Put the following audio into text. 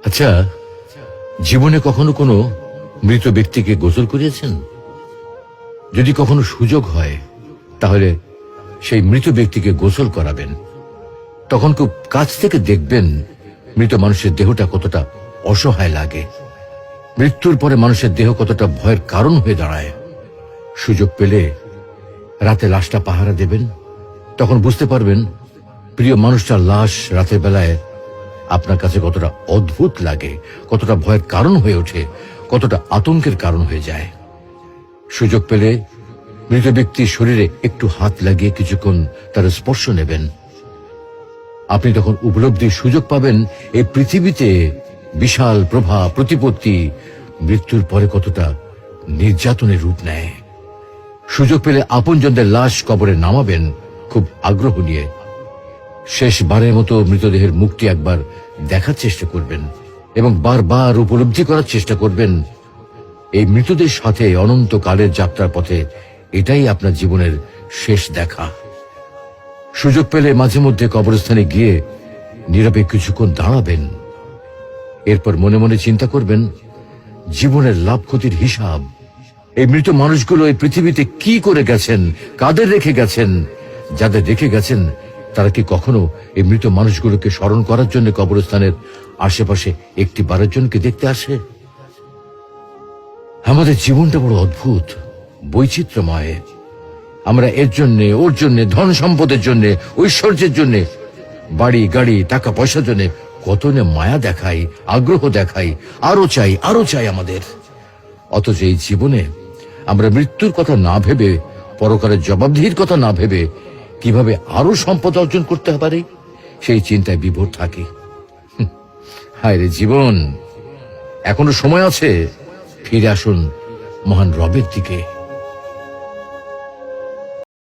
আচ্ছা, জীবনে কখনো কোনো মৃত ব্যক্তিকে গোসল করিয়েছেন? যদি কখনো সুযোগ হয় তাহলে সেই মৃত ব্যক্তিকে গোসল করাবেন। তখন খুব কাছ থেকে দেখবেন মৃত মানুষের দেহটা কতটা অসহায় লাগে, মৃত্যুর পরে মানুষের দেহ কতটা ভয়ের কারণ হয়ে দাঁড়ায়। সুযোগ পেলে রাতে লাশটা পাহারা দেবেন, তখন বুঝতে পারবেন প্রিয় মানুষটার লাশ রাতের বেলায় আপনার কাছে কতটা অদ্ভুত লাগে, কতটা ভয়ের কারণ হয়ে ওঠে, কতটা আতঙ্কের কারণ হয়ে যায়। সুযোগ পেলে মৃত ব্যক্তির শরীরে একটু হাত লাগিয়ে কিছুক্ষণ তার স্পর্শ নেবেন। আপনি তখন উপলব্ধির সুযোগ পাবেন এই পৃথিবীতে বিশাল প্রভা প্রতিপত্তি মৃত্যুর পরে কতটা নির্যাতনের রূপ নেয়। সুযোগ পেলে আপনজনদের লাশ কবরে নামাবেন খুব আগ্রহ নিয়ে। শেষবারের মতো মৃতদেহের মুখটি একবার দেখার চেষ্টা করবেন এবং বারবার উপলব্ধি করার চেষ্টা করবেন এই মৃতদের সাথে অনন্তকালের যাত্রার পথে এটাই আপনার জীবনের শেষ দেখা। সুযোগ পেলে মাঝে মধ্যে কবরস্থানে গিয়ে নীরবে কিছুক্ষণ দাঁড়াবেন। এরপর মনে মনে চিন্তা করবেন জীবনের লাভ ক্ষতির হিসাব। এই মৃত মানুষগুলো এই পৃথিবীতে কি করে গেছেন, কাদের রেখে গেছেন। যাদের রেখে গেছেন তারা কি কখনো এই মৃত মানুষগুলোকে স্মরণ করার জন্য কবরস্থানের আশেপাশে একটি বারের জনকে দেখতে আসে? আমাদের জীবনটা বড় অদ্ভুত, বৈচিত্র্যময়। আমরা এর জন্য ওর জন্য, ধন সম্পদের জন্য, ঐশ্বর্যের জন্য, বাড়ি গাড়ি টাকা পয়সার জন্য কত না মায়া দেখাই, আগ্রহ দেখাই, আরো চাই আরো চাই আমাদের। অথচ এই জীবনে আমরা মৃত্যুর কথা না ভেবে, পরকালের জবাবদিহির কথা না ভেবে কিভাবে আরো সম্পদ অর্জন করতে পারি সেই চিন্তায় বিভোর থাকি। হায় রে জীবন, এখনো সময় আছে, ফিরে আসুন মহান রবের দিকে।